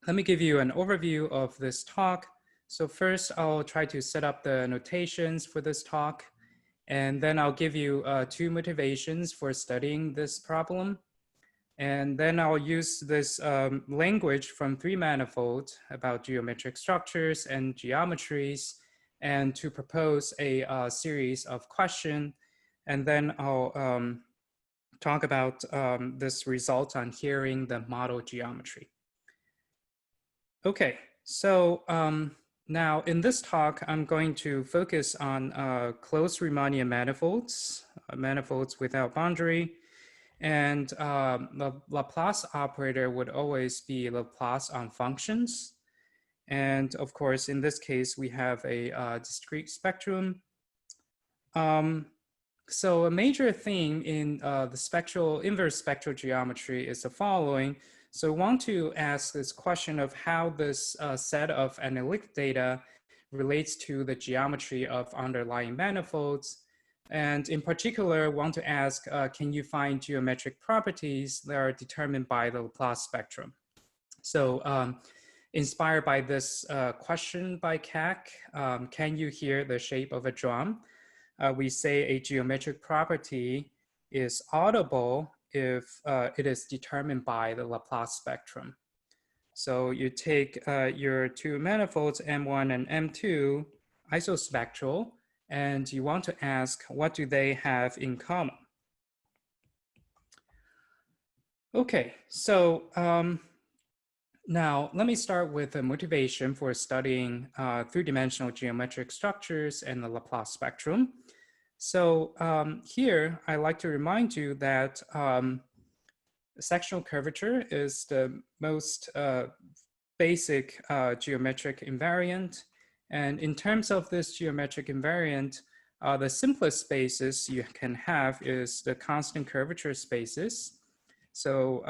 let me give you an overview of this talk. So first, I'll try to set up the notations for this talk, and then I'll give you two motivations for studying this problem. And then I'll use this language from three manifolds about geometric structures and geometries, and to propose a series of questions. And then I'll talk about this result on hearing the model geometry. Okay, so now in this talk, I'm going to focus on closed Riemannian manifolds, manifolds without boundary. And the Laplace operator would always be Laplace on functions. And of course, in this case, we have a discrete spectrum. So a major theme in the spectral, inverse spectral geometry is the following. So I want to ask this question of how this set of analytic data relates to the geometry of underlying manifolds. And in particular, want to ask, can you find geometric properties that are determined by the Laplace spectrum? So inspired by this question by Kak, can you hear the shape of a drum? We say a geometric property is audible if it is determined by the Laplace spectrum. So you take your two manifolds, M1 and M2, isospectral, and you want to ask, what do they have in common? Okay, so now let me start with the motivation for studying three-dimensional geometric structures and the Laplace spectrum. So here, I'd like to remind you that sectional curvature is the most basic geometric invariant. And in terms of this geometric invariant, the simplest spaces you can have is the constant curvature spaces. So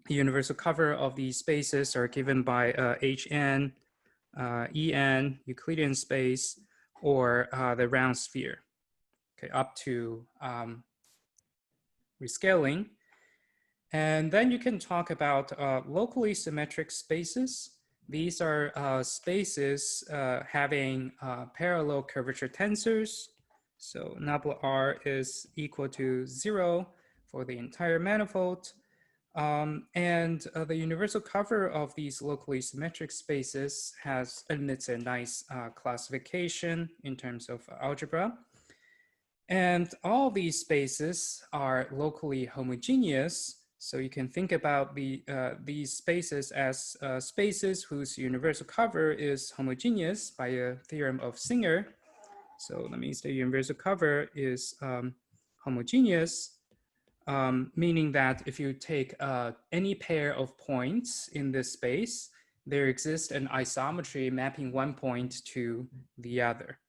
the universal cover of these spaces are given by Hn, En, Euclidean space, or the round sphere, okay, up to rescaling. And then you can talk about locally symmetric spaces. These are spaces having parallel curvature tensors. So nabla R is equal to 0 for the entire manifold. And the universal cover of these locally symmetric spaces admits a nice classification in terms of algebra. And all these spaces are locally homogeneous. So you can think about these spaces as spaces whose universal cover is homogeneous by a theorem of Singer. So that means the universal cover is homogeneous, meaning that if you take any pair of points in this space, there exists an isometry mapping one point to the other.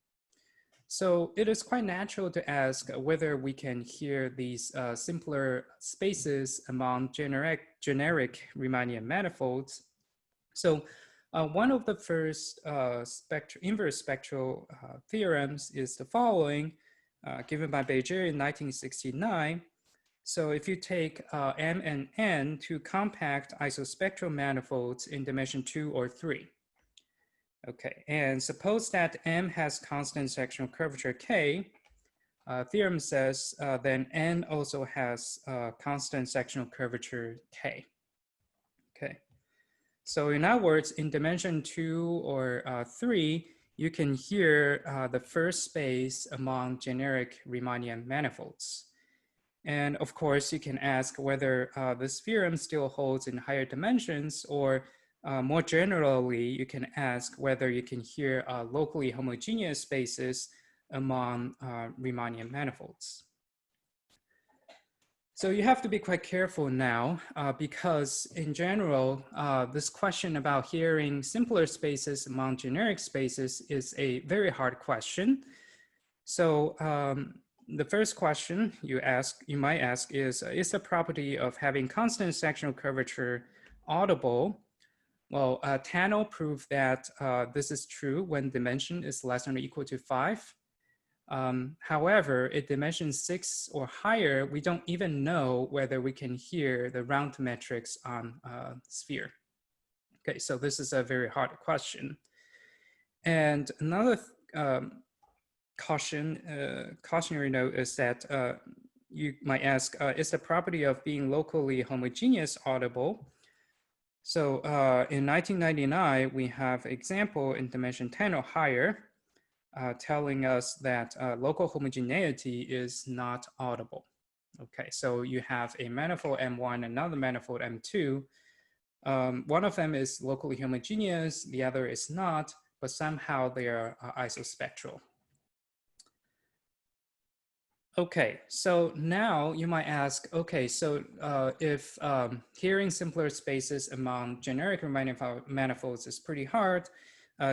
So it is quite natural to ask whether we can hear these simpler spaces among generic Riemannian manifolds. So one of the first inverse spectral theorems is the following, given by Bezier in 1969. So if you take M and N two compact isospectral manifolds in dimension 2 or 3, okay, and suppose that M has constant sectional curvature K, theorem says then N also has constant sectional curvature K. Okay, so in other words, in dimension 2 or 3, you can hear the first space among generic Riemannian manifolds. And of course, you can ask whether this theorem still holds in higher dimensions, or more generally, you can ask whether you can hear locally homogeneous spaces among Riemannian manifolds. So you have to be quite careful now because in general, this question about hearing simpler spaces among generic spaces is a very hard question. So the first question you might ask is the property of having constant sectional curvature audible? Well, Tano proved that this is true when dimension is less than or equal to 5. However, at dimension 6 or higher, we don't even know whether we can hear the round metrics on sphere. Okay, so this is a very hard question. And another cautionary note is that you might ask, is the property of being locally homogeneous audible? So in 1999, we have example in dimension 10 or higher telling us that local homogeneity is not audible. Okay, so you have a manifold M1, another manifold M2. One of them is locally homogeneous, the other is not, but somehow they are isospectral. Okay, so now you might ask, okay, so if hearing simpler spaces among generic manifolds is pretty hard,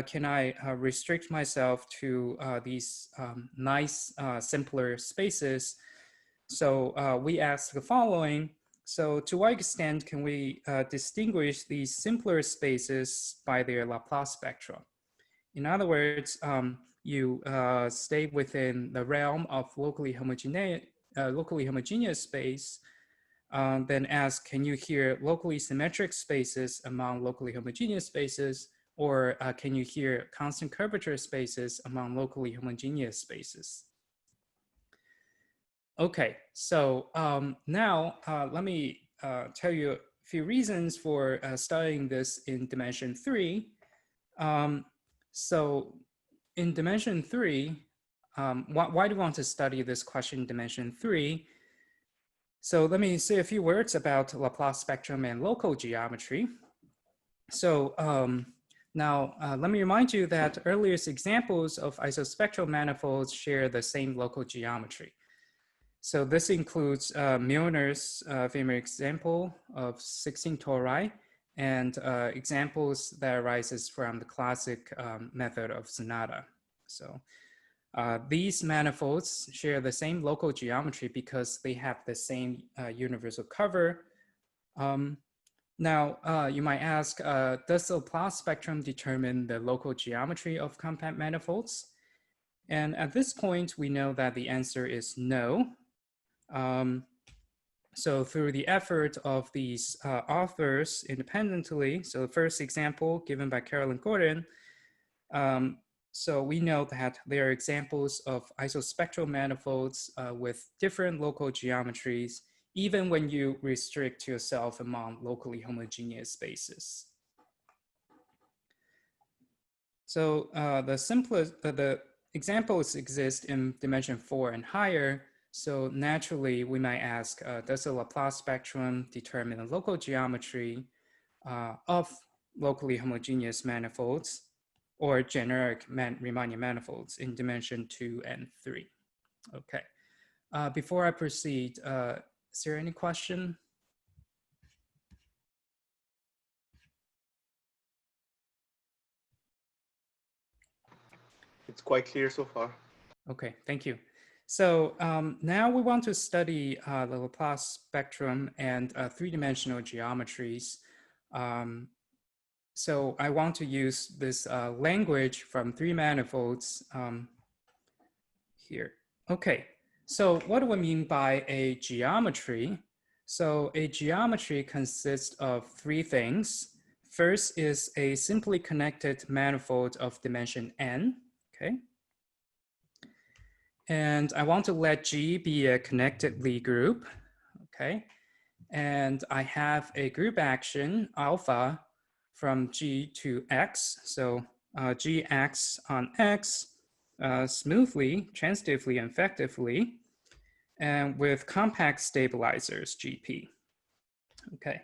can I restrict myself to these nice, simpler spaces? So we ask the following. So to what extent can we distinguish these simpler spaces by their Laplace spectra? In other words, you stay within the realm of locally homogeneous space, then ask, can you hear locally symmetric spaces among locally homogeneous spaces, or can you hear constant curvature spaces among locally homogeneous spaces? Okay, so now let me tell you a few reasons for studying this in dimension 3. So in dimension 3, why do you want to study this question in dimension 3? So let me say a few words about Laplace spectrum and local geometry. So now let me remind you that earliest examples of isospectral manifolds share the same local geometry. So this includes Milnor's famous example of 16 tori and examples that arises from the classic method of Sunada. So these manifolds share the same local geometry because they have the same universal cover. Now, you might ask, does the Laplace spectrum determine the local geometry of compact manifolds? And at this point, we know that the answer is no. So through the effort of these authors independently, so the first example given by Carolyn Gordon, so we know that there are examples of isospectral manifolds with different local geometries, even when you restrict yourself among locally homogeneous spaces. So the examples exist in dimension 4 and higher. So naturally, we might ask, does the Laplace spectrum determine the local geometry of locally homogeneous manifolds or generic Riemannian manifolds in dimension 2 and 3? Okay. Before I proceed, is there any question? It's quite clear so far. Okay, thank you. So now we want to study the Laplace spectrum and three-dimensional geometries. So I want to use this language from three manifolds here. Okay, so what do we mean by a geometry? So a geometry consists of three things. First is a simply connected manifold of dimension n, okay? And I want to let G be a connected Lie group, okay? And I have a group action alpha from G to X. So G acts on X smoothly, transitively, and effectively, and with compact stabilizers, GP, okay?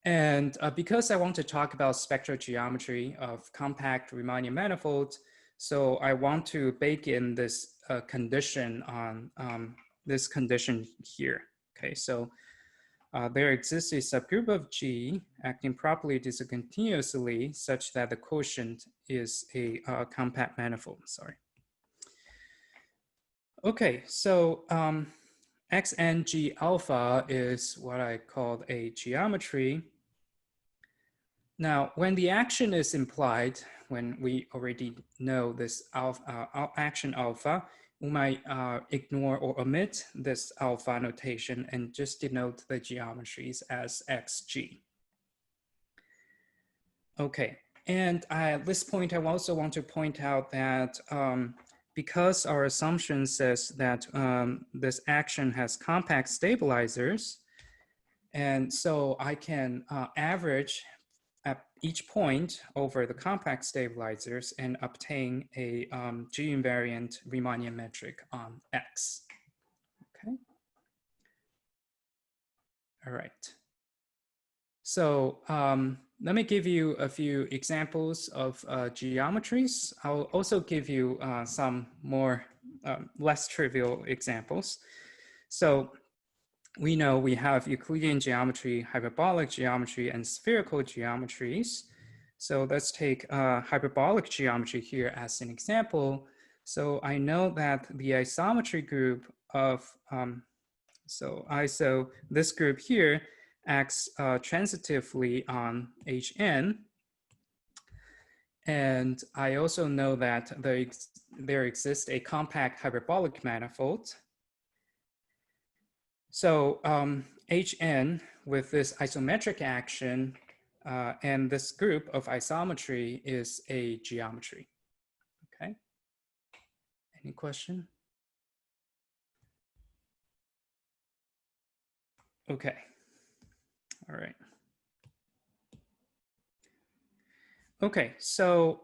And because I want to talk about spectral geometry of compact Riemannian manifolds, so I want to bake in this condition on this condition here. Okay, so there exists a subgroup of G acting properly discontinuously such that the quotient is a compact manifold, sorry. Okay, so XNG alpha is what I called a geometry. Now, when the action is implied, when we already know this action alpha, we might ignore or omit this alpha notation and just denote the geometries as XG. Okay, and at this point, I also want to point out that because our assumption says that this action has compact stabilizers, and so I can average at each point over the compact stabilizers and obtain a G-invariant Riemannian metric on X. Okay. All right. So let me give you a few examples of geometries. I'll also give you some more less trivial examples. So we know we have Euclidean geometry, hyperbolic geometry, and spherical geometries. So let's take hyperbolic geometry here as an example. So I know that the isometry group of, so this group here acts transitively on Hn. And I also know that there exists a compact hyperbolic manifold. So Hn with this isometric action and this group of isometry is a geometry. Okay. Any question? Okay. All right. Okay, so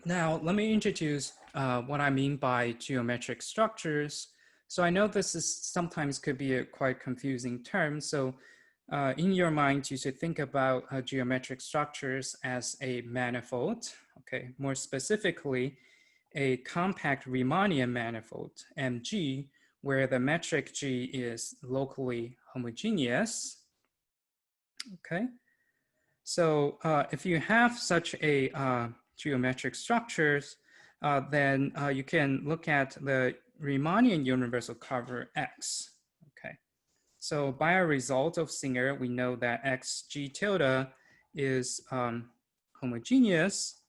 now let me introduce what I mean by geometric structures. So I know this is sometimes could be a quite confusing term. So in your mind, you should think about geometric structures as a manifold. Okay, more specifically, a compact Riemannian manifold, MG, where the metric G is locally homogeneous. Okay. So if you have such a geometric structures, then you can look at the Riemannian universal cover X. Okay. So by a result of Singer, we know that X G tilde is homogeneous.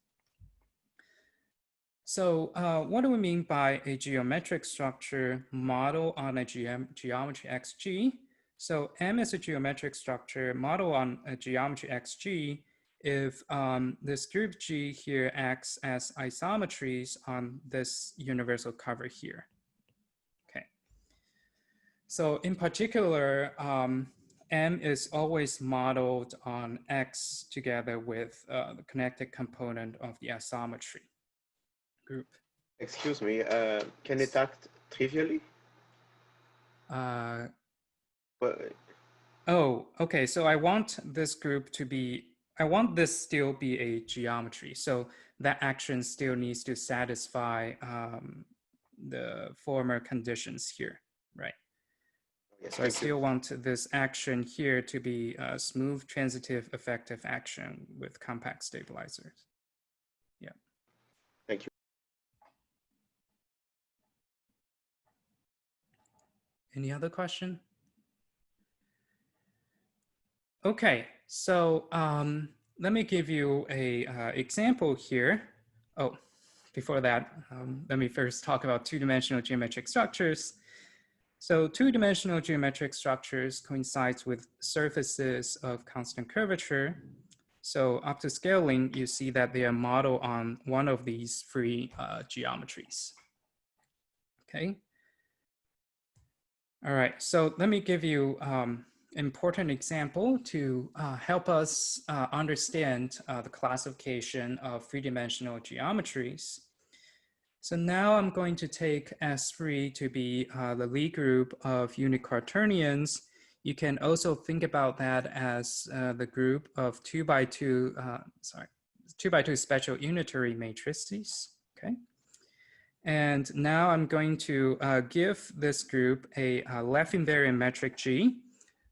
So what do we mean by a geometric structure model on a geometry XG? So M is a geometric structure model on a geometry XG if this group G here acts as isometries on this universal cover here. Okay. So in particular, M is always modeled on X together with the connected component of the isometry group. Excuse me, can it act trivially? Oh, okay. So I want this group to be, I want this still be a geometry. So that action still needs to satisfy the former conditions here, right? Yes, So I still want this action here to be a smooth, transitive, effective action with compact stabilizers. Yeah. Thank you. Any other question? Okay, so let me give you a example here. Oh, before that, let me first talk about two-dimensional geometric structures. So two-dimensional geometric structures coincides with surfaces of constant curvature. So up to scaling, you see that they are modeled on one of these free geometries. Okay. All right, so let me give you important example to help us understand the classification of three-dimensional geometries. So now I'm going to take S3 to be the Lie group of unit quaternions. You can also think about that as the group of 2x2 spectral unitary matrices. Okay. And now I'm going to give this group a left invariant metric G.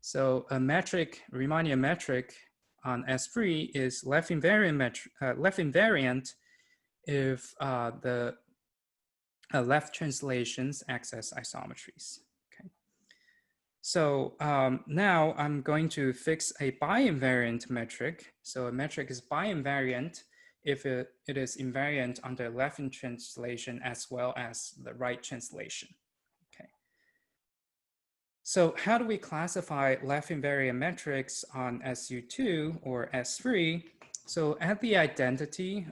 So a metric, Riemannian metric on S3 is left invariant if the left translations acts as isometries. Okay. So now I'm going to fix a bi-invariant metric. So a metric is bi-invariant if it is invariant under left translation as well as the right translation. Okay. So how do we classify left invariant metrics on SU2 or S3? So at the identity,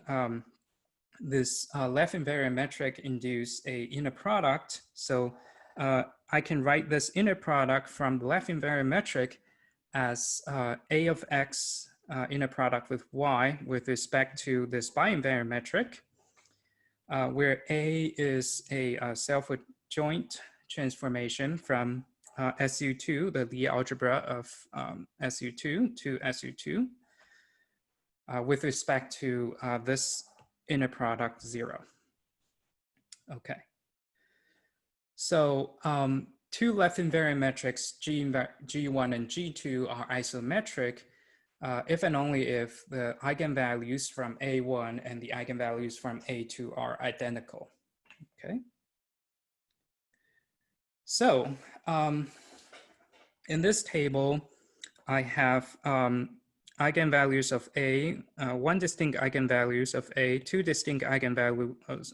this left invariant metric induce a inner product. So I can write this inner product from the left invariant metric as A of X inner product with Y with respect to this bi-invariant metric, where A is a self-adjoint transformation from SU2, the Lie algebra of SU2 to SU2, with respect to this inner product 0. Okay. So two left invariant metrics, G1 and G2, are isometric if and only if the eigenvalues from A1 and the eigenvalues from A2 are identical. Okay. So in this table, I have eigenvalues of A, one distinct eigenvalues of A, two distinct eigenvalues,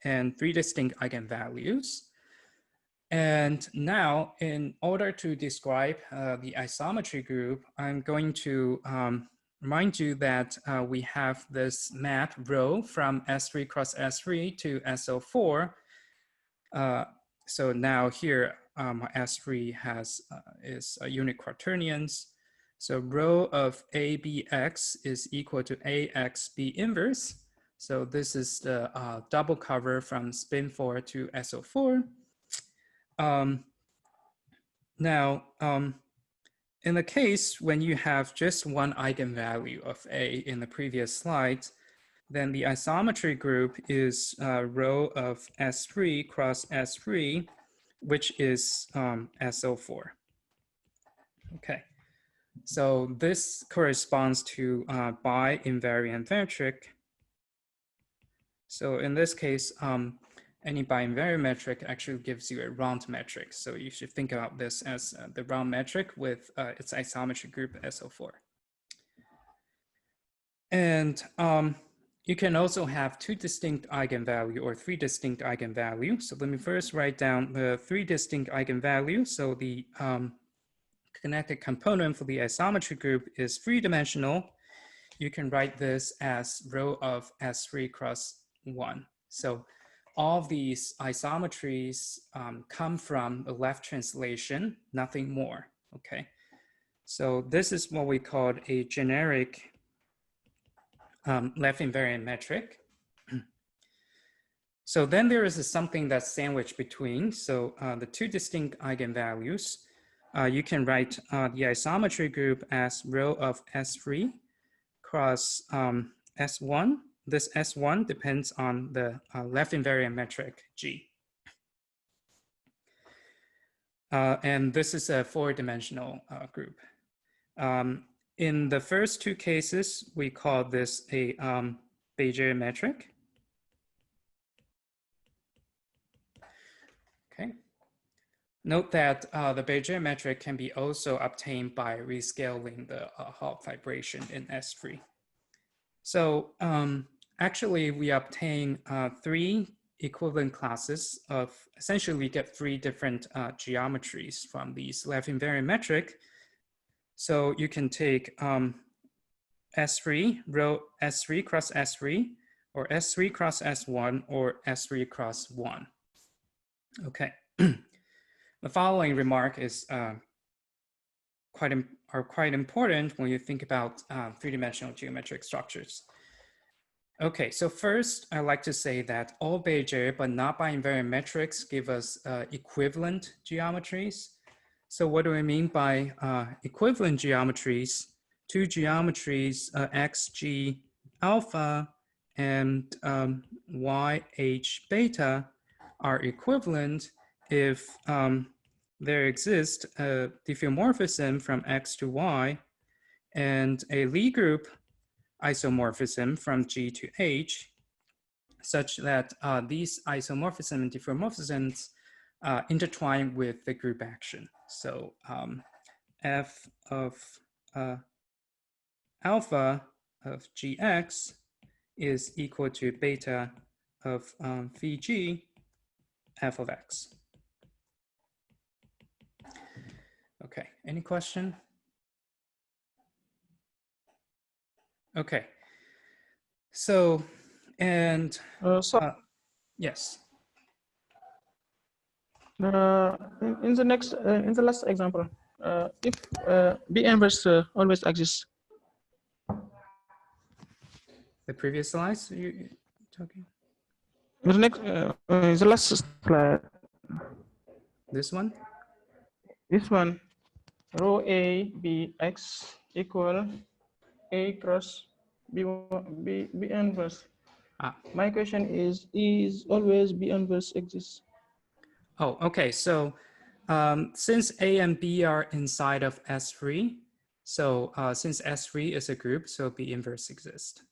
and three distinct eigenvalues. And now, in order to describe the isometry group, I'm going to remind you that we have this map rho from S3 cross S3 to SO4. So now here, S3 is a unit quaternions. So rho of ABX is equal to AXB inverse. So this is the double cover from spin 4 to SO4. Now, in the case when you have just one eigenvalue of A in the previous slide, then the isometry group is rho of S3 cross S3, which is SO4. Okay, so this corresponds to bi-invariant metric. So in this case, any bi-invariant metric actually gives you a round metric. So you should think about this as the round metric with its isometry group SO4. And you can also have two distinct eigenvalue or three distinct eigenvalue. So let me first write down the three distinct eigenvalues. So the connected component for the isometry group is three-dimensional. You can write this as rho of S3 cross 1. So all of these isometries come from the left translation, nothing more, okay? So this is what we call a generic left invariant metric. So then there is something that's sandwiched between. So the two distinct eigenvalues, you can write the isometry group as rho of S3 cross S1. This S1 depends on the left invariant metric G. And this is a four-dimensional group. In the first two cases, we call this a Bézier metric. Okay. Note that the Bézier metric can be also obtained by rescaling the Hall vibration in S3. So actually, we obtain three equivalent classes of, essentially we get three different geometries from these left invariant metric. So you can take S3, rho S3 cross S3, or S3 cross S1, or S3 cross 1. Okay. The following remark is quite important when you think about three-dimensional geometric structures. Okay, so first, I'd like to say that all Bézier, but not bi-invariant metrics, give us equivalent geometries. So what do I mean by equivalent geometries? Two geometries, xg alpha and yh beta, are equivalent if there exists a diffeomorphism from x to y and a Lie group isomorphism from G to H, such that these isomorphisms and diffeomorphisms intertwine with the group action. So f of alpha of gx is equal to beta of phi g f of x. Okay, any question? Okay, so, and yes. In the next, in the last example, if B inverse always exists. The previous slides you talking? The next, the last slide. This one? This one, rho A B X equal A cross B inverse. My question is always B inverse exists? Oh, okay. So since A and B are inside of S3, so since S3 is a group, so B inverse exists.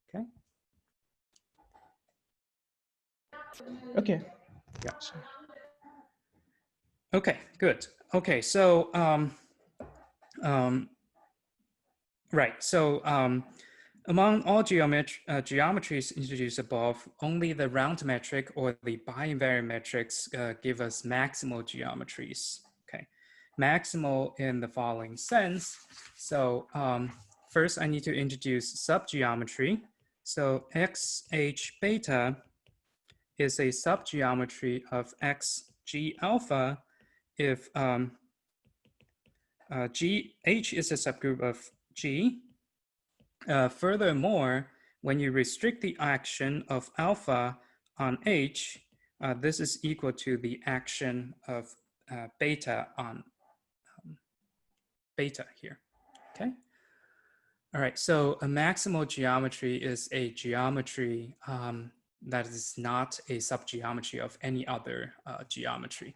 Okay. Okay. Yeah. Okay, good. Okay, so right. So among all geometries introduced above, only the round metric or the bi-invariant metrics give us maximal geometries. Okay, maximal in the following sense. So first, I need to introduce subgeometry. So XH beta is a subgeometry of XG alpha if H is a subgroup of G. Furthermore, when you restrict the action of alpha on H, this is equal to the action of beta on beta here, okay? All right, so a maximal geometry is a geometry that is not a subgeometry of any other geometry.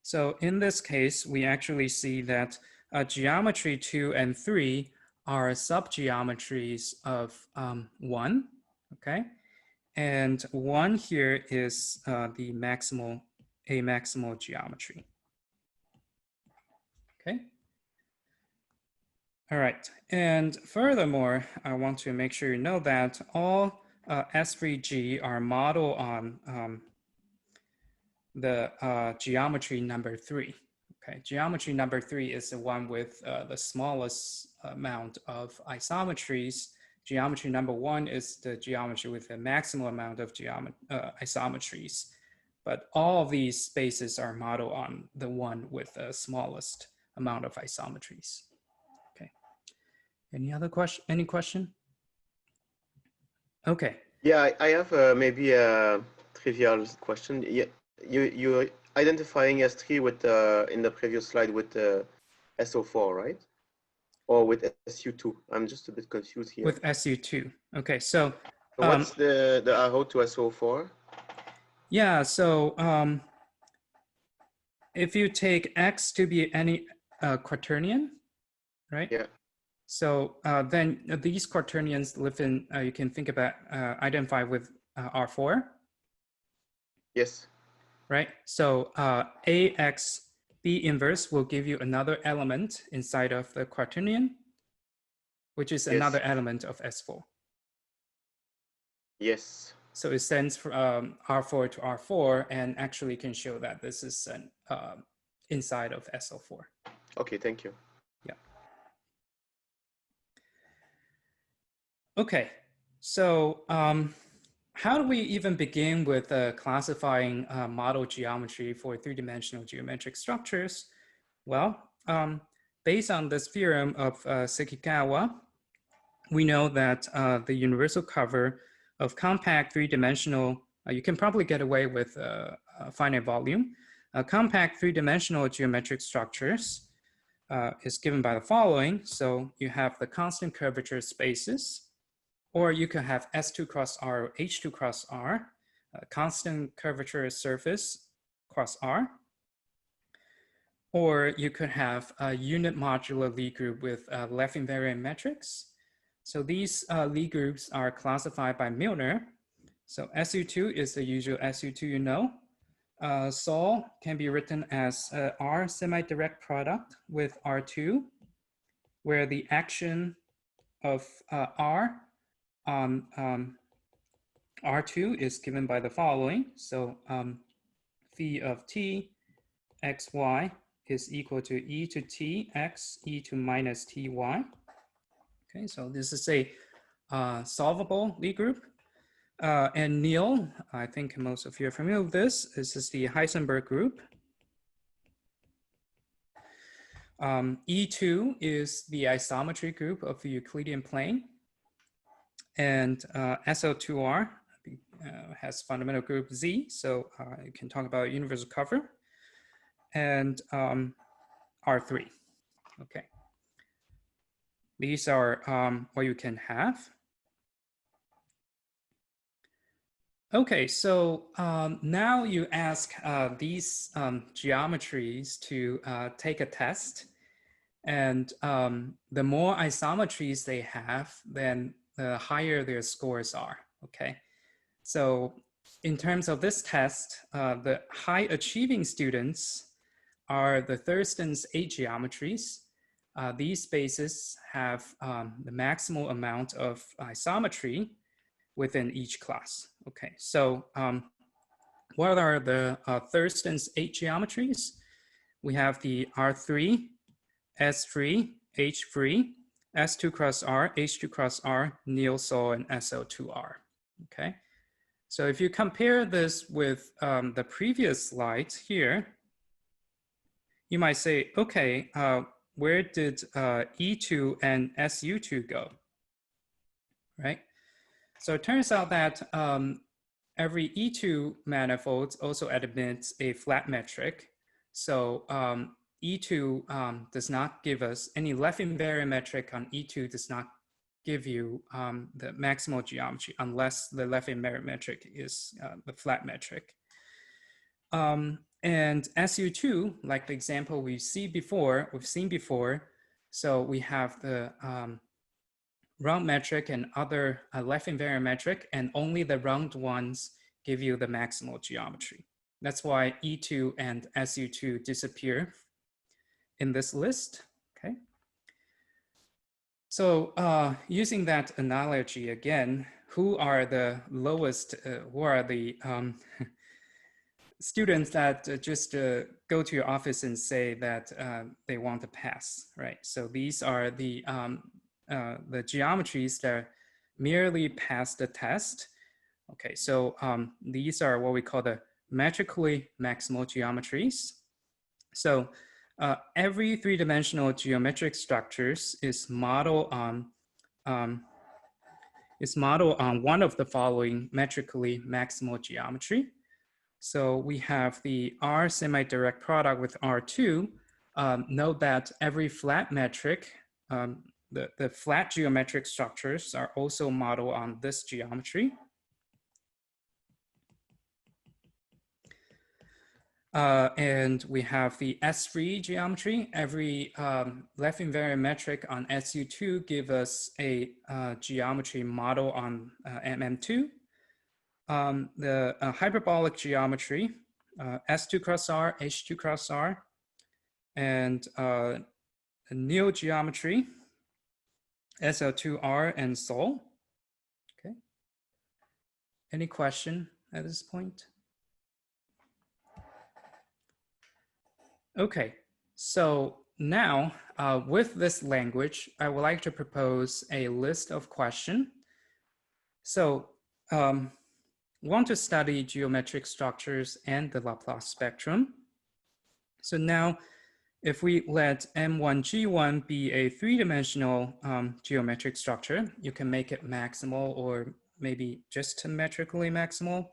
So in this case, we actually see that geometry 2 and 3 are subgeometries of 1, okay? And 1 here is the maximal geometry, okay? All right, and furthermore, I want to make sure you know that all S3G are modeled on the geometry number 3. Okay, geometry number 3 is the one with the smallest amount of isometries. Geometry number 1 is the geometry with the maximal amount of isometries. But all of these spaces are modeled on the one with the smallest amount of isometries. Okay. Any other question? Any question? Okay. Yeah, I have maybe a trivial question. Yeah, you identifying S3 with in the previous slide with SO4, right? Or with SU2? I'm just a bit confused here. With SU2. Okay, so what's the arrow to SO4? Yeah, so if you take X to be any quaternion, right? Yeah. So then these quaternions live in, you can think about, identify with R4. Yes. Right, so AX B inverse will give you another element inside of the quaternion, which is another element of S4. Yes. So it sends from R4 to R4 and actually can show that this is an, inside of SO4. Okay, thank you. Yeah. Okay, so how do we even begin with classifying model geometry for three-dimensional geometric structures? Well, based on this theorem of Sekikawa, we know that the universal cover of compact three-dimensional, you can probably get away with a finite volume. Compact three-dimensional geometric structures is given by the following. So you have the constant curvature spaces, or you can have S2 cross R or H2 cross R, constant curvature surface cross R. Or you could have a unit modular Lie group with left invariant metrics. So these Lie groups are classified by Milnor. So SU2 is the usual SU2 you know. Sol can be written as R semi-direct product with R2, where the action of R on R2 is given by the following. So phi of t, x, y is equal to e to t x e to minus ty. Okay, so this is a solvable Lie group. And Neil, I think most of you are familiar with this. This is the Heisenberg group. E2 is the isometry group of the Euclidean plane. And SL2R has fundamental group Z, so you can talk about universal cover. And R3, okay. These are what you can have. Okay, so now you ask these geometries to take a test. And the more isometries they have, then the higher their scores are, okay? So in terms of this test, the high achieving students are the Thurston's 8 geometries. These spaces have the maximal amount of isometry within each class. Okay, so what are the Thurston's 8 geometries? We have the R3, S3, H3, S2 cross R, H2 cross R, Neil saw, and SL2R. Okay, so if you compare this with the previous slides here, you might say, okay, where did E2 and SU2 go, right? So it turns out that every E2 manifold also admits a flat metric. So E2 does not give us any left invariant metric on E2 does not give you the maximal geometry unless the left invariant metric is the flat metric. And SU2, like the example we've seen before, so we have the round metric and other left invariant metric, and only the round ones give you the maximal geometry. That's why E2 and SU2 disappear in this list, okay? So using that analogy again, who are the lowest, who are the students that just go to your office and say that they want to pass, right? So these are the geometries that merely pass the test. Okay, so these are what we call the metrically maximal geometries. So every three-dimensional geometric structures is modeled on one of the following metrically maximal geometry. So we have the R semi-direct product with R2. Note that every flat metric, the flat geometric structures are also modeled on this geometry. And we have the S3 geometry. Every left invariant metric on SU2 give us a geometry model on MM2. The hyperbolic geometry, S2 cross R, H2 cross R, and Neil geometry, SL2R, and Sol. Okay. Any question at this point? Okay, so now with this language, I would like to propose a list of questions. So want to study geometric structures and the Laplace spectrum. So now if we let M1G1 be a three-dimensional geometric structure, you can make it maximal or maybe just metrically maximal.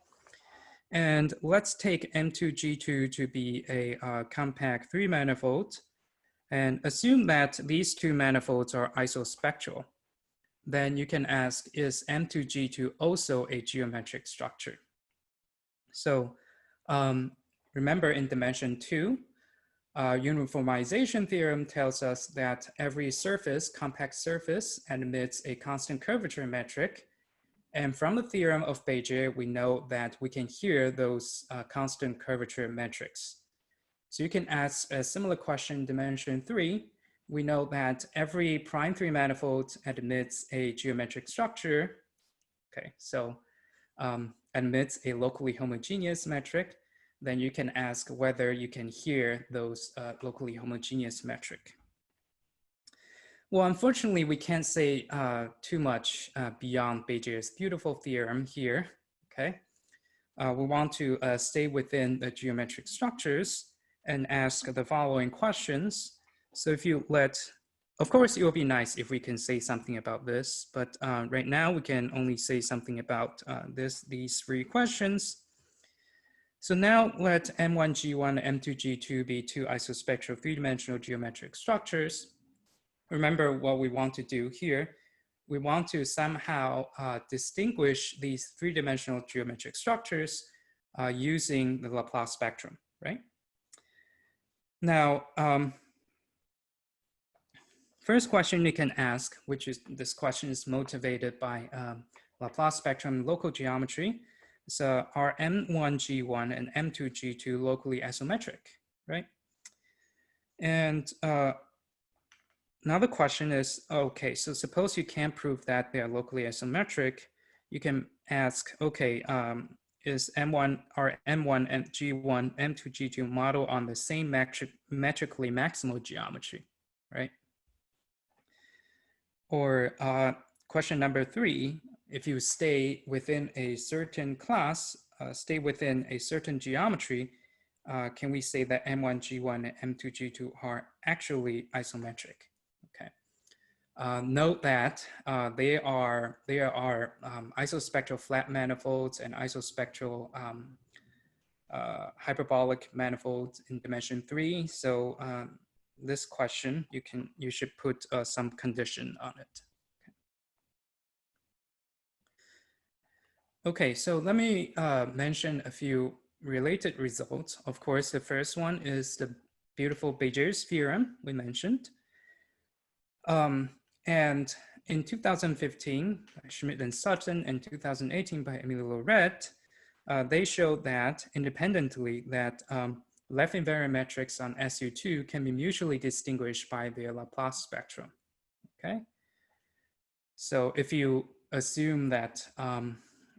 And let's take M2G2 to be a compact three manifold and assume that these two manifolds are isospectral. Then you can ask, is M2G2 also a geometric structure? So remember in dimension 2, uniformization theorem tells us that every surface, compact surface, admits a constant curvature metric. And from the theorem of Bezier, we know that we can hear those constant curvature metrics. So you can ask a similar question in dimension 3. We know that every prime 3 manifold admits a geometric structure. Okay, so admits a locally homogeneous metric. then you can ask whether you can hear those locally homogeneous metric. Well, unfortunately, we can't say too much beyond Bézier's beautiful theorem here, okay? We want to stay within the geometric structures and ask the following questions. So if you of course, it would be nice if we can say something about this, but right now we can only say something about these three questions. So now let M1, G1, M2, G2 be two isospectral three-dimensional geometric structures. Remember what we want to do here. We want to somehow distinguish these three-dimensional geometric structures using the Laplace spectrum, right? Now, first question you can ask, which is this question is motivated by Laplace spectrum local geometry. So are M1, G1 and M2, G2 locally isometric, right? And another question is, okay, so suppose you can't prove that they are locally isometric, you can ask, okay, is M1 and G1, M2, G2 model on the same metrically maximal geometry, right? Or question number 3, if you stay within a certain class, stay within a certain geometry, can we say that M1, G1, and M2, G2 are actually isometric? Okay. Note that they are isospectral flat manifolds and isospectral hyperbolic manifolds in dimension 3. So this question, you should put some condition on it. Okay, so let me mention a few related results. Of course, the first one is the beautiful Bézier's theorem we mentioned. And in 2015, by Schmidt and Sutton, and 2018 by Emile Loret, they showed that independently that left invariant metrics on SU2 can be mutually distinguished by their Laplace spectrum, okay? So if you assume that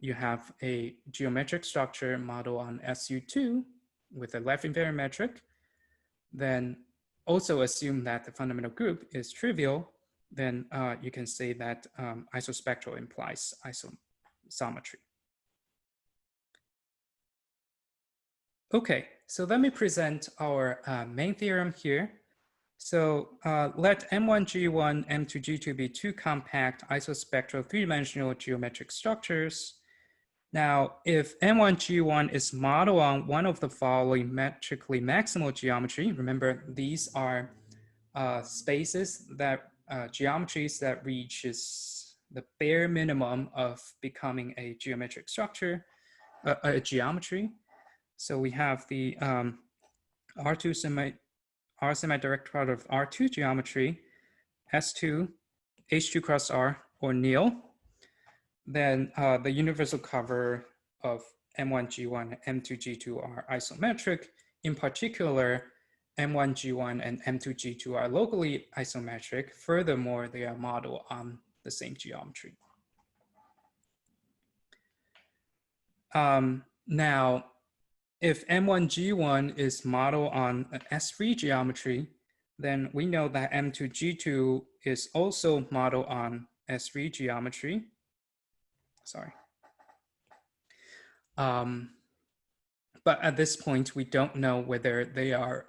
you have a geometric structure model on SU2 with a left invariant metric, then also assume that the fundamental group is trivial, then you can say that isospectral implies isometry. Okay, so let me present our main theorem here. So let M1, G1, M2, G2 be two compact isospectral three-dimensional geometric structures. Now, if M1, G1 is modeled on one of the following metrically maximal geometry, remember these are spaces that, geometries that reaches the bare minimum of becoming a geometric structure, a geometry. So we have the R2 R semi-direct product of R2 geometry, S2, H2 cross R, or nil. Then the universal cover of M1, G1, and M2, G2 are isometric. In particular, M1, G1, and M2, G2 are locally isometric. Furthermore, they are modeled on the same geometry. Now, if M1, G1 is modeled on an S3 geometry, then we know that M2, G2 is also modeled on S3 geometry. Sorry. But at this point, we don't know whether they are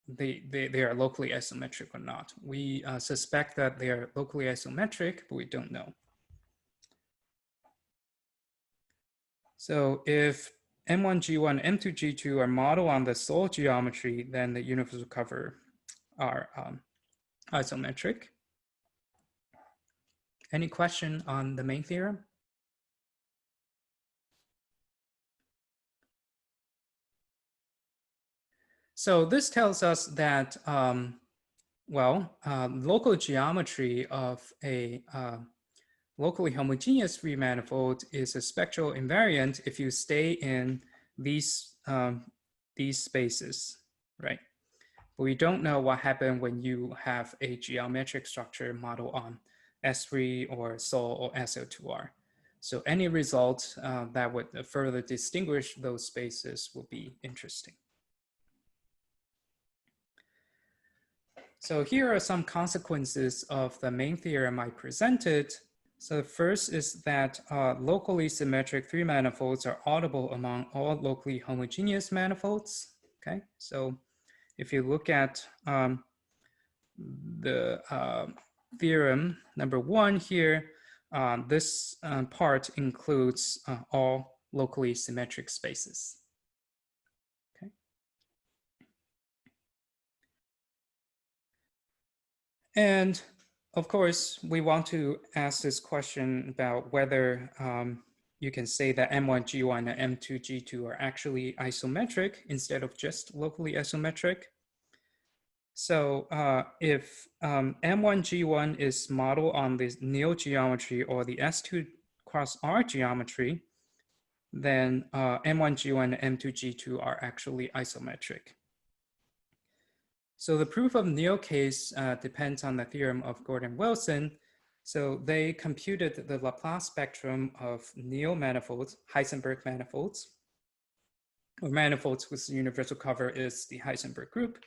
they are locally isometric or not. We suspect that they are locally isometric, but we don't know. So if M1, G1, M2, G2 are modeled on the sole geometry, then the universal cover are isometric. Any question on the main theorem? So this tells us that, local geometry of a locally homogeneous free manifold is a spectral invariant if you stay in these spaces, right? But we don't know what happened when you have a geometric structure model on S3 or Sol or SO2R. So any result that would further distinguish those spaces will be interesting. So here are some consequences of the main theorem I presented. So the first is that locally symmetric three manifolds are audible among all locally homogeneous manifolds. Okay, so if you look at the theorem number 1 here, this part includes all locally symmetric spaces. Okay. And of course, we want to ask this question about whether you can say that M1G1 and M2G2 are actually isometric instead of just locally isometric. So if M1G1 is modeled on the Néel geometry or the S2 cross R geometry, then M1G1 and M2G2 are actually isometric. So the proof of Néel case depends on the theorem of Gordon-Wilson. So they computed the Laplace spectrum of Néel manifolds, Heisenberg manifolds, or manifolds whose universal cover is the Heisenberg group.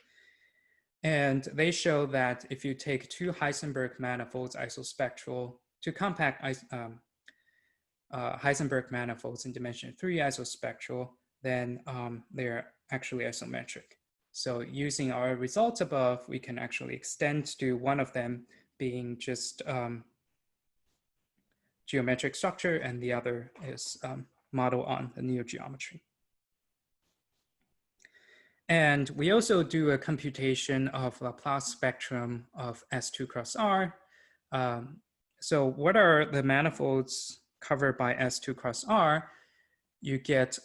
And they show that if you take two Heisenberg manifolds isospectral, two compact Heisenberg manifolds in dimension 3 isospectral, then they're actually isometric. So using our results above, we can actually extend to one of them being just geometric structure, and the other is modeled on the Néel geometry. And we also do a computation of Laplace spectrum of S2 cross R. So what are the manifolds covered by S2 cross R? You get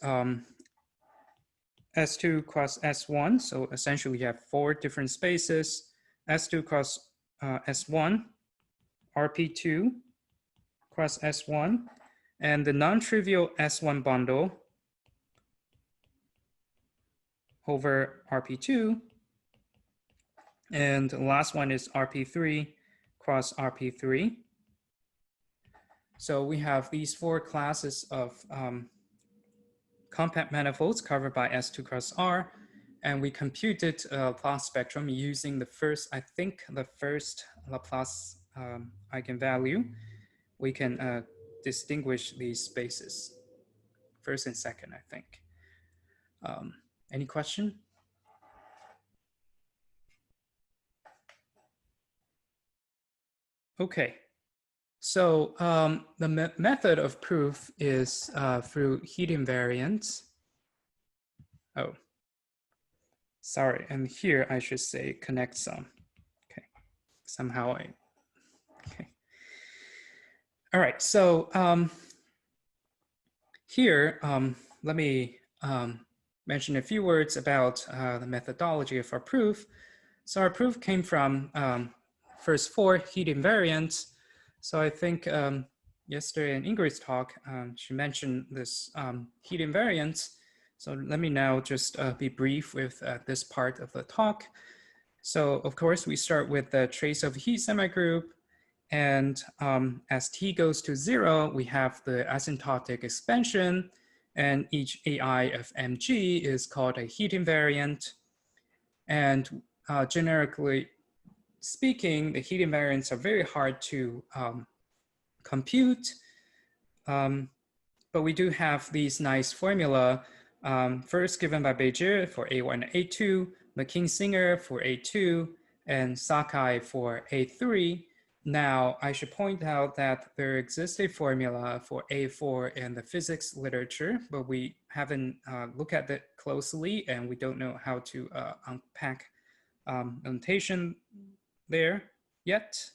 S2 cross S1. So essentially you have 4 different spaces, S2 cross S1, RP2 cross S1, and the non-trivial S1 bundle over RP2. And the last one is RP3 cross RP3. So we have these 4 classes of compact manifolds covered by S2 cross R, and we computed a Laplace spectrum using the first, I think the first Laplace eigenvalue. We can distinguish these spaces, first and second, I think. Any question? Okay, so the method of proof is through heat invariants. Oh, sorry, and here I should say connect sum. Okay, somehow okay. All right, so here, let me mention a few words about the methodology of our proof. So our proof came from first 4 heat invariants. So I think yesterday in Ingrid's talk, she mentioned this heat invariance. So let me now just be brief with this part of the talk. So of course, we start with the trace of heat semigroup. And as t goes to 0, we have the asymptotic expansion. And each AI of mg is called a heat invariant. And generically speaking, the heat invariants are very hard to compute. But we do have these nice formula, first given by Beijing for A1 and A2, McKean-Singer for A2, and Sakai for A3. Now, I should point out that there exists a formula for A4 in the physics literature, but we haven't looked at it closely, and we don't know how to unpack notation there yet.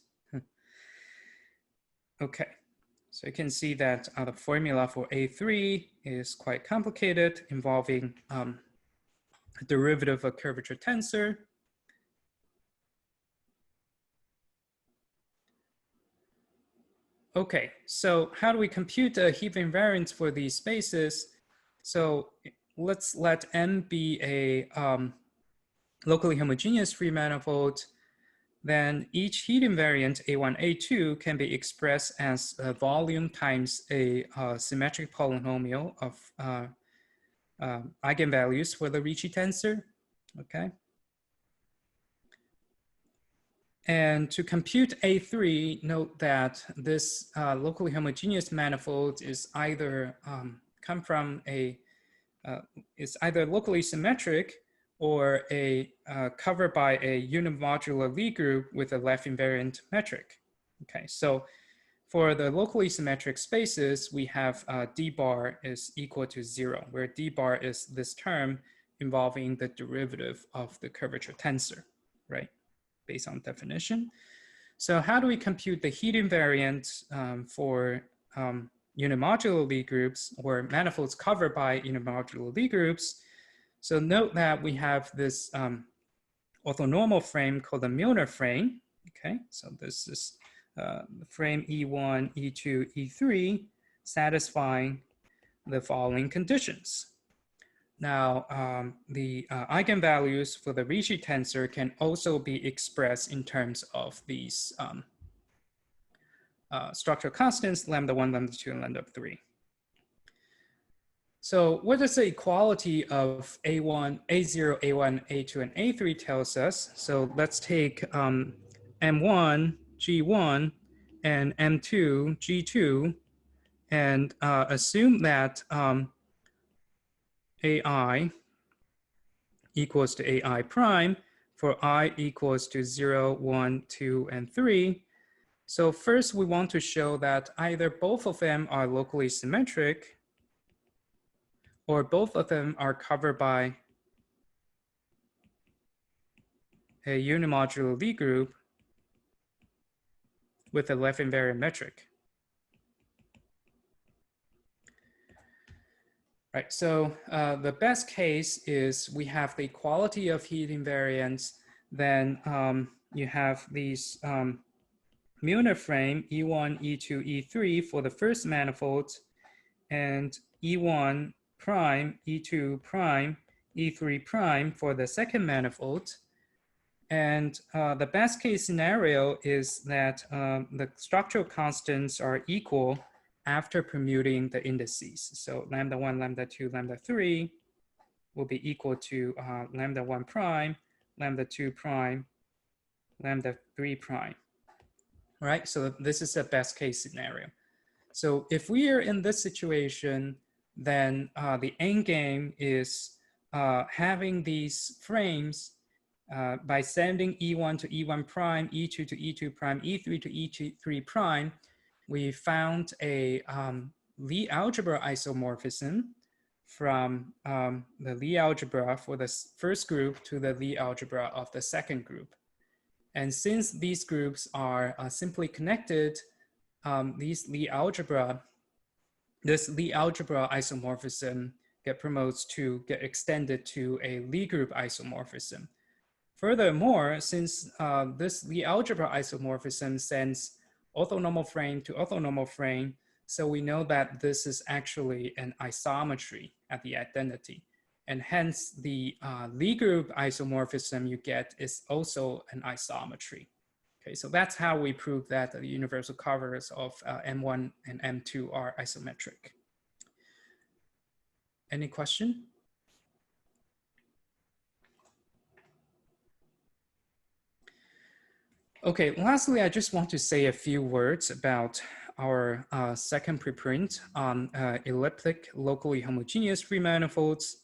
Okay, so you can see that the formula for A3 is quite complicated, involving a derivative of curvature tensor. Okay, so how do we compute the heat invariance for these spaces? So let's let M be a locally homogeneous free manifold. then each heat invariant A1, A2 can be expressed as a volume times a symmetric polynomial of eigenvalues for the Ricci tensor, okay? And to compute A3, note that this locally homogeneous manifold is either come from a, is either locally symmetric or covered by a unimodular Lie group with a left invariant metric. Okay, so for the locally symmetric spaces, we have d bar is equal to 0, where d bar is this term involving the derivative of the curvature tensor, right, based on definition. So how do we compute the heat invariant for unimodular Lie groups or manifolds covered by unimodular Lie groups? So note that we have this orthonormal frame called the Milnor frame. Okay, so this is the frame E1, E2, E3 satisfying the following conditions. Now, the eigenvalues for the Ricci tensor can also be expressed in terms of these structural constants, lambda 1, lambda 2, and lambda 3. So what does the equality of A1, A0, A1, A2, and A3 tells us? So let's take M1, G1, and M2, G2, and assume that AI equals to AI prime for I equals to 0, 1, 2, and 3. So first we want to show that either both of them are locally symmetric or both of them are covered by a unimodular Lie group with a left invariant metric. Right, so the best case is we have the equality of heat invariants, then you have these Milnor frame, E1, E2, E3 for the first manifold, and E1 prime, E2 prime, E3 prime for the second manifold. And the best case scenario is that the structural constants are equal after permuting the indices. So lambda 1, lambda 2, lambda 3 will be equal to lambda 1 prime, lambda 2 prime, lambda 3 prime. All right, so this is the best case scenario. So if we are in this situation, then the end game is having these frames by sending E1 to E1 prime, E2 to E2 prime, E3 to E3 prime, we found a Lie algebra isomorphism from the Lie algebra for the first group to the Lie algebra of the second group. And since these groups are simply connected, this Lie algebra isomorphism get extended to a Lie group isomorphism. Furthermore, since this Lie algebra isomorphism sends orthonormal frame to orthonormal frame, so we know that this is actually an isometry at the identity. And hence the Lie group isomorphism you get is also an isometry. Okay, so that's how we prove that the universal covers of M1 and M2 are isometric. Any question? Okay, lastly, I just want to say a few words about our second preprint on elliptic locally homogeneous free manifolds.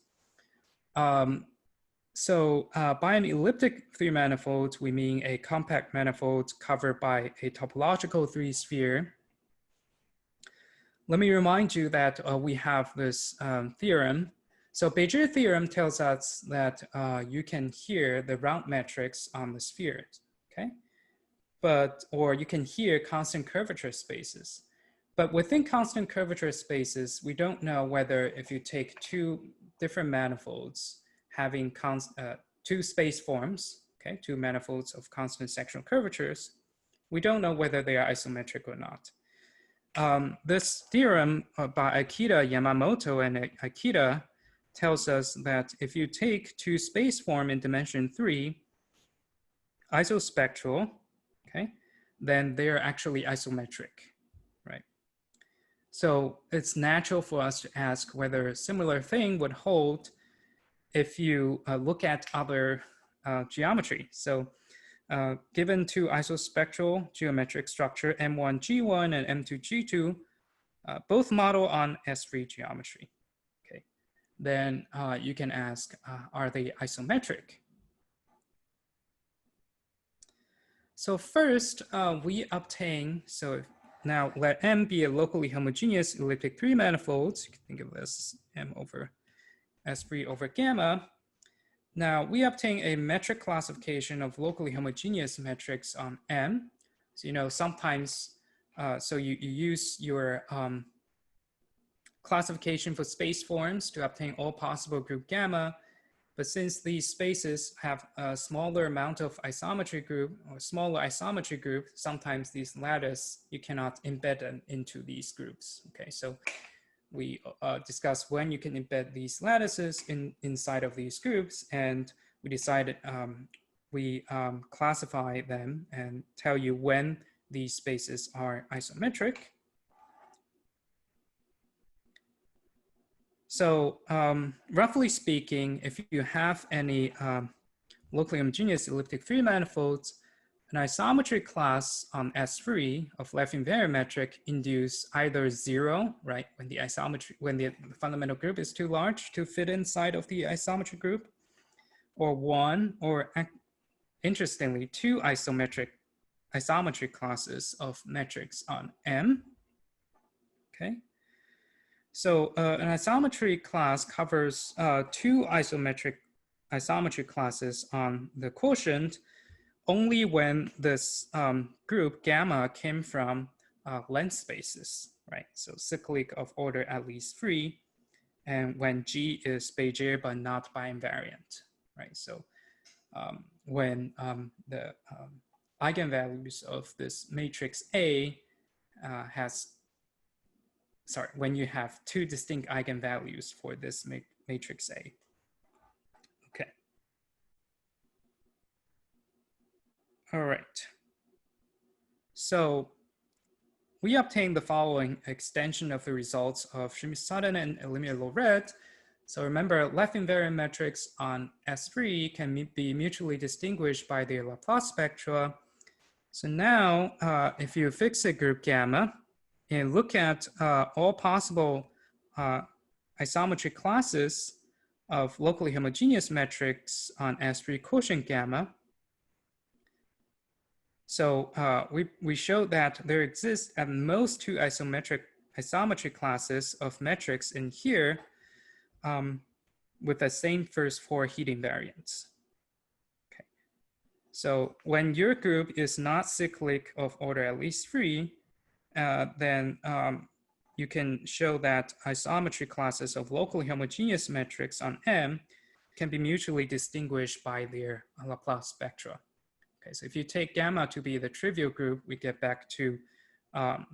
So by an elliptic three manifold, we mean a compact manifold covered by a topological three sphere. Let me remind you that we have this theorem. So Bezier theorem tells us that you can hear the round metrics on the sphere, okay? Or you can hear constant curvature spaces. But within constant curvature spaces, we don't know whether if you take two different manifolds having two space forms, okay, two manifolds of constant sectional curvatures, we don't know whether they are isometric or not. This theorem by Akita, Yamamoto, and Akita tells us that if you take two space form in dimension 3, isospectral, okay, then they're actually isometric, right? So it's natural for us to ask whether a similar thing would hold if you look at other geometry. So given two isospectral geometric structure, M1G1 and M2G2, both model on S3 geometry, okay, then you can ask, are they isometric? So first, we obtain, so now let M be a locally homogeneous elliptic three manifolds. You can think of this M over S3 over gamma. Now we obtain a metric classification of locally homogeneous metrics on M. So, you know, sometimes, so you use your classification for space forms to obtain all possible group gamma. But since these spaces have a smaller amount of isometry group or smaller isometry group, sometimes these lattice, you cannot embed them into these groups. Okay, so we discussed when you can embed these lattices inside of these groups, and we decided we classify them and tell you when these spaces are isometric. So roughly speaking, if you have any locally homogeneous elliptic three manifolds, an isometry class on S3 of left invariant metric induce either 0, right, when the isometry, when the fundamental group is too large to fit inside of the isometry group, or 1, or interestingly, 2 isometry classes of metrics on M. Okay. So an isometry class covers 2 isometry classes on the quotient only when this group gamma came from length spaces, right? So cyclic of order at least 3, and when G is Bezier but not bi-invariant, right? So when the eigenvalues of this matrix A when you have 2 distinct eigenvalues for this matrix A. Okay. All right. So we obtained the following extension of the results of Schmidt, Sutton, and Milnor. So remember, left invariant metrics on S3 can be mutually distinguished by their Laplace spectra. So now, if you fix a group gamma and look at all possible isometry classes of locally homogeneous metrics on S3 quotient gamma, so we showed that there exists at most 2 isometry classes of metrics in here with the same first 4 heat invariants. Okay. So when your group is not cyclic of order at least 3, then you can show that isometry classes of locally homogeneous metrics on M can be mutually distinguished by their Laplace spectra. Okay, so if you take gamma to be the trivial group, we get back to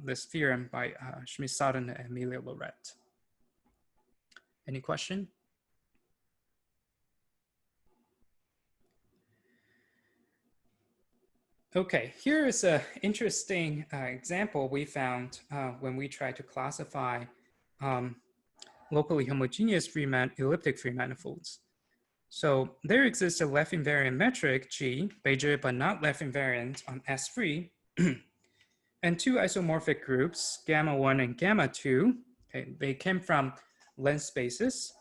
this theorem by Schmidt, Sutton, and Milnor. Any question? Okay, here is an interesting example we found when we try to classify locally homogeneous elliptic free manifolds. So there exists a left invariant metric G, Bezier but not left invariant on S3, and 2 isomorphic groups, gamma 1 and gamma 2. Okay, they came from length spaces,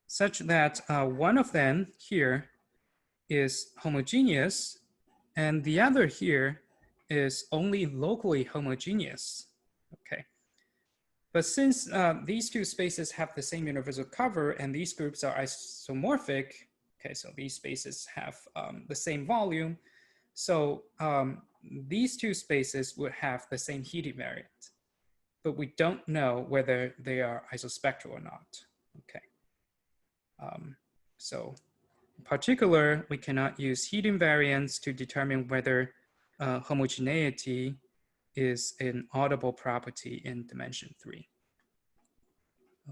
such that one of them here is homogeneous, and the other here is only locally homogeneous. Okay. But since these 2 spaces have the same universal cover and these groups are isomorphic, okay, so these spaces have the same volume, so these 2 spaces would have the same heat invariant, but we don't know whether they are isospectral or not. Okay. So in particular, we cannot use heat invariance to determine whether homogeneity is an audible property in dimension 3.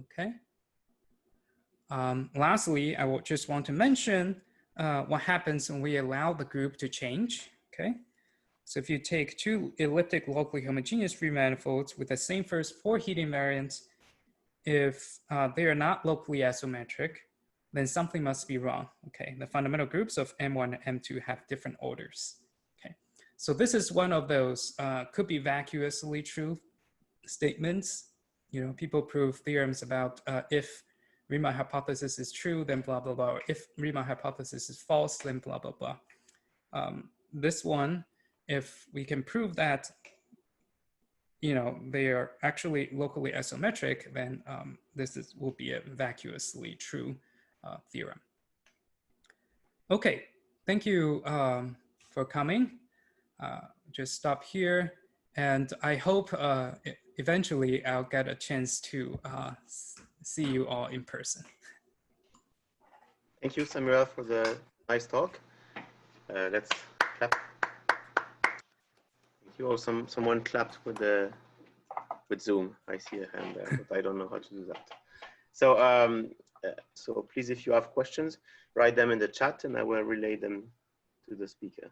Okay. Lastly, I will just want to mention what happens when we allow the group to change, okay? So if you take two elliptic locally homogeneous free manifolds with the same first four heat invariants, if they are not locally isometric, then something must be wrong, okay? The fundamental groups of M1 and M2 have different orders, okay? So this is one of those could be vacuously true statements. You know, people prove theorems about if Riemann hypothesis is true, then blah, blah, blah. Or if Riemann hypothesis is false, then blah, blah, blah. This one, if we can prove that, you know, they are actually locally isometric, then this will be a vacuously true theorem. Okay, thank you for coming. Just stop here. And I hope eventually I'll get a chance to see you all in person. Thank you, Samira, for the nice talk. Let's clap. Thank you. Oh, someone clapped with Zoom. I see a hand there, but I don't know how to do that. So, so please, if you have questions, write them in the chat, and I will relay them to the speaker.